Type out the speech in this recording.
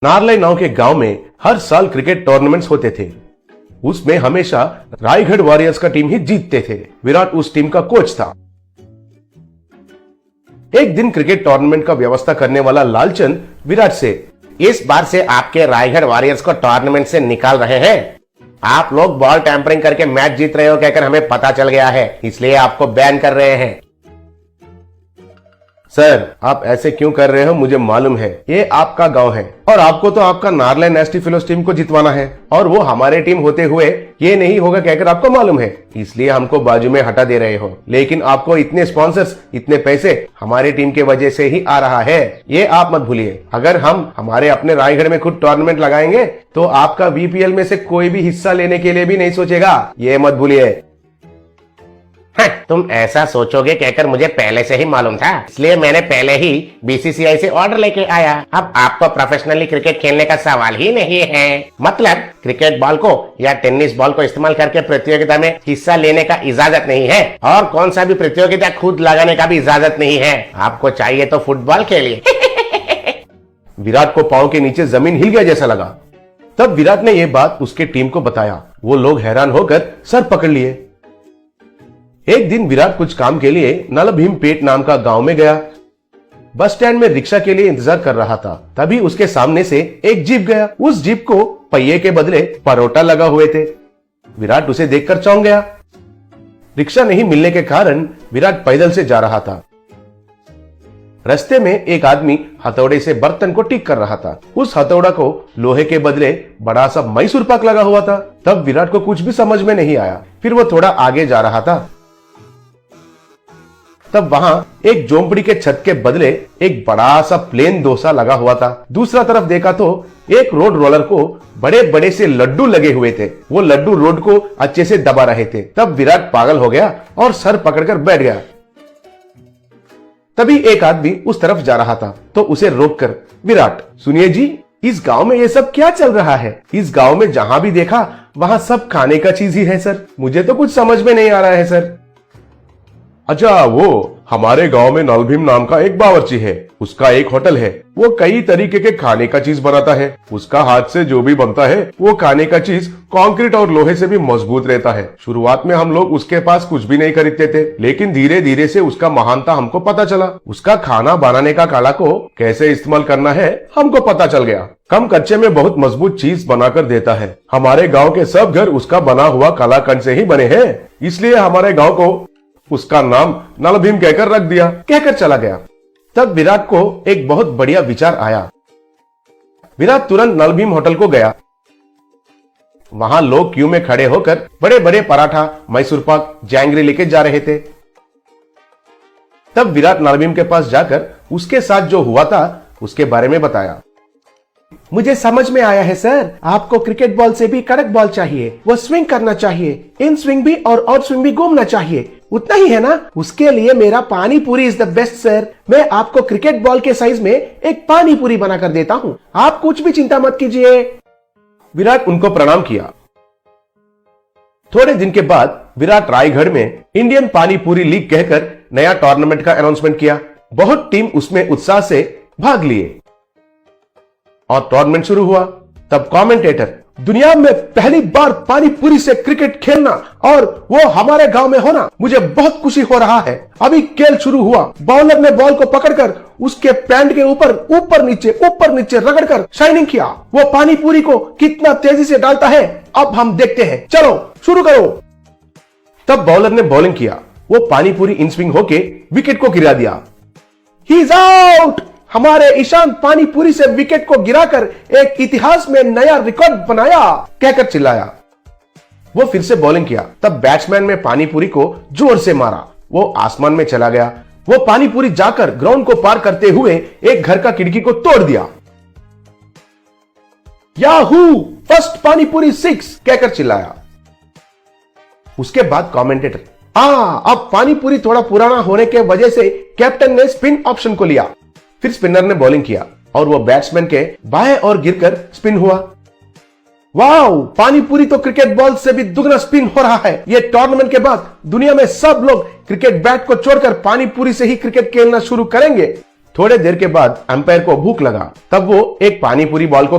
नारलाई नाव के गांव में हर साल क्रिकेट टूर्नामेंट्स होते थे। उसमें हमेशा रायगढ़ वॉरियर्स का टीम ही जीतते थे। विराट उस टीम का कोच था। एक दिन क्रिकेट टूर्नामेंट का व्यवस्था करने वाला लालचंद विराट से, इस बार से आपके रायगढ़ वॉरियर्स को टूर्नामेंट से निकाल रहे हैं। आप लोग बॉल टैंपरिंग करके मैच जीत रहे हो कहकर हमें पता चल गया है, इसलिए आपको बैन कर रहे हैं। सर आप ऐसे क्यों कर रहे हो? मुझे मालूम है ये आपका गांव है और आपको तो आपका नारलाई नेस्टी फेलोज टीम को जितवाना है और वो हमारे टीम होते हुए ये नहीं होगा कहकर आपको मालूम है, इसलिए हमको बाजू में हटा दे रहे हो। लेकिन आपको इतने स्पॉन्सर्स, इतने पैसे हमारी टीम के वजह से ही आ रहा है, ये आप मत भूलिए। अगर हम हमारे अपने रायगढ़ में खुद टूर्नामेंट लगाएंगे तो आपका वीपीएल में से कोई भी हिस्सा लेने के लिए भी नहीं सोचेगा, ये मत भूलिए। तुम ऐसा सोचोगे कहकर मुझे पहले से ही मालूम था, इसलिए मैंने पहले ही बीसीसीआई से ऑर्डर लेके आया। अब आपको प्रोफेशनली क्रिकेट खेलने का सवाल ही नहीं है। मतलब क्रिकेट बॉल को या टेनिस बॉल को इस्तेमाल करके प्रतियोगिता में हिस्सा लेने का इजाजत नहीं है और कौन सा भी प्रतियोगिता खुद लगाने का भी इजाजत नहीं है। आपको चाहिए तो फुटबॉल खेलिए। विराट को पांव के नीचे जमीन हिल गया जैसा लगा। तब विराट ने यह बात उसके टीम को बताया। वो लोग हैरान होकर सर पकड़ लिए। एक दिन विराट कुछ काम के लिए नलभीमपेट नाम का गांव में गया। बस स्टैंड में रिक्शा के लिए इंतजार कर रहा था। तभी उसके सामने से एक जीप गया। उस जीप को पहिए के बदले परोटा लगा हुए थे। विराट उसे देखकर चौंक गया। रिक्शा नहीं मिलने के कारण विराट पैदल से जा रहा था। रास्ते में एक आदमी हथौड़े से बर्तन को ठीक कर रहा था। उस हथौड़ा को लोहे के बदले बड़ा सा मैसूर पाक लगा हुआ था। तब विराट को कुछ भी समझ में नहीं आया। फिर वो थोड़ा आगे जा रहा था। तब वहां एक झोंपड़ी के छत के बदले एक बड़ा सा प्लेन डोसा लगा हुआ था। दूसरा तरफ देखा तो एक रोड रोलर को बड़े बड़े से लड्डू लगे हुए थे। वो लड्डू रोड को अच्छे से दबा रहे थे। तब विराट पागल हो गया और सर पकड़कर बैठ गया। तभी एक आदमी उस तरफ जा रहा था तो उसे रोककर, विराट सुनिए जी, इस गांव में ये सब क्या चल रहा है? इस गांव में जहां भी देखा वहां सब खाने का चीज ही है सर। मुझे तो कुछ समझ में नहीं आ रहा है सर। अच्छा, वो हमारे गांव में नलभीम नाम का एक बावर्ची है। उसका एक होटल है। वो कई तरीके के खाने का चीज बनाता है। उसका हाथ से जो भी बनता है वो खाने का चीज कंक्रीट और लोहे से भी मजबूत रहता है। शुरुआत में हम लोग उसके पास कुछ भी नहीं खरीदते थे, लेकिन धीरे धीरे से उसका महानता हमको पता चला। उसका खाना बनाने का कला को कैसे इस्तेमाल करना है हमको पता चल गया। कम कच्चे में बहुत मजबूत चीज बनाकर देता है। हमारे गाँव के सब घर उसका बना हुआ कलाकंड से ही बने हैं, इसलिए हमारे गाँव को उसका नाम नलभीम कहकर रख दिया। कहकर चला गया। तब विराट को एक बहुत बढ़िया विचार आया। विराट तुरंत नलभीम होटल को गया। वहां लोग क्यू में खड़े होकर बड़े बड़े पराठा, मैसूर पाक, जैंगरी लेके जा रहे थे। तब विराट नलभीम के पास जाकर उसके साथ जो हुआ था उसके बारे में बताया। मुझे समझ में आया है सर, आपको क्रिकेट बॉल से भी कड़क बॉल चाहिए। वो स्विंग करना चाहिए, इन स्विंग भी और आउट स्विंग भी घूमना चाहिए। उतना ही है ना? उसके लिए मेरा पानी पूरी इज द बेस्ट सर। मैं आपको क्रिकेट बॉल के साइज में एक पानी पूरी बनाकर देता हूँ, आप कुछ भी चिंता मत कीजिए। विराट उनको प्रणाम किया। थोड़े दिन के बाद विराट रायगढ़ में इंडियन पानी पूरी लीग कहकर नया टूर्नामेंट का अनाउंसमेंट किया। बहुत टीम उसमें उत्साह से भाग लिए और टूर्नामेंट शुरू हुआ। तब कमेंटेटर, दुनिया में पहली बार पानी पूरी से क्रिकेट खेलना और वो हमारे गांव में होना, मुझे बहुत खुशी हो रहा है। अभी खेल शुरू हुआ। बॉलर ने बॉल को पकड़कर उसके पैंट के ऊपर नीचे रगड़कर शाइनिंग किया। वो पानी पूरी को कितना तेजी से डालता है अब हम देखते हैं। चलो शुरू करो। तब बॉलर ने बॉलिंग किया। वो पानी पूरी इन स्विंग होके विकेट को गिरा दिया। He is out. हमारे ईशान पानीपुरी से विकेट को गिराकर एक इतिहास में नया रिकॉर्ड बनाया, कहकर चिल्लाया। वो फिर से बॉलिंग किया। तब बैट्समैन ने पानीपुरी को जोर से मारा। वो आसमान में चला गया। वो पानीपुरी जाकर ग्राउंड को पार करते हुए एक घर का खिड़की को तोड़ दिया। याहू, फर्स्ट पानीपुरी 6, कहकर चिल्लाया। उसके बाद कमेंटेटर, अब पानीपुरी थोड़ा पुराना होने के वजह से कैप्टन ने स्पिन ऑप्शन को लिया। फिर स्पिनर ने बॉलिंग किया और वो बैट्समैन के बाएं और गिरकर स्पिन हुआ। वाओ, पानीपुरी तो क्रिकेट बॉल से भी दुगना स्पिन हो रहा है। ये टूर्नामेंट के बाद दुनिया में सब लोग क्रिकेट बैट को छोड़कर पानीपुरी से ही क्रिकेट खेलना शुरू करेंगे। थोड़े देर के बाद अंपायर को भूख लगा, तब वो एक पानी पूरी बॉल को